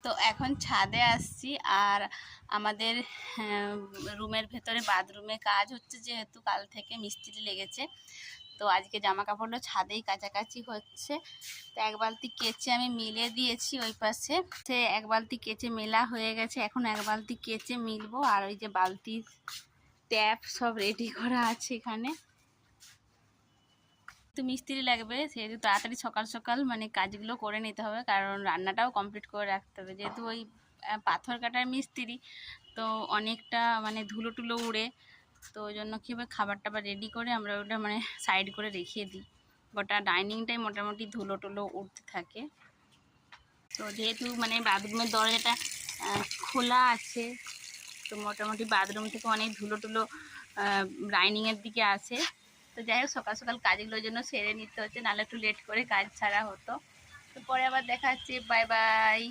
তো এখন ছাদে আসছি আর আমাদের রুমের ভেতরে বাথরুমে কাজ হচ্ছে, যেহেতু কাল থেকে মিস্ত্রি লেগেছে। তো আজকে জামা কাপড়গুলো ছাদেই কাছাকাছি হচ্ছে। তো এক বালতি কেচে আমি মিলে দিয়েছি ওই পাশে, সে এক বালতি কেচে মেলা হয়ে গেছে। এখন এক বালতি কেচে মিলবো। আর ওই যে বালতি ট্যাপ সব রেডি করা আছে এখানে। তো মিস্ত্রি লাগবে, সেহেতু তাড়াতাড়ি সকাল সকাল মানে কাজগুলো করে নিতে হবে, কারণ রান্নাটাও কমপ্লিট করে রাখতে হবে। যেহেতু ওই পাথর কাটার মিস্ত্রি, তো অনেকটা মানে ধুলো টুলো উড়ে, তো ওই জন্য কী হবে, খাবার টাবার রেডি করে আমরা ওটা মানে সাইড করে রেখে দিই। গোটা ডাইনিংটাই মোটামুটি ধুলো টুলো উঠতে থাকে। তো যেহেতু মানে বাথরুমের দরজাটা খোলা আছে, তো মোটামুটি বাথরুম থেকে অনেক ধুলো টুলো ডাইনিংয়ের দিকে আসে। তো যাই হোক, সকাল সকাল কাজগুলোর জন্য সেরে নিতে হচ্ছে, নাহলে একটু লেট করে কাজ ছাড়া হতো। তো পরে আবার দেখা হচ্ছে, বাই বাই।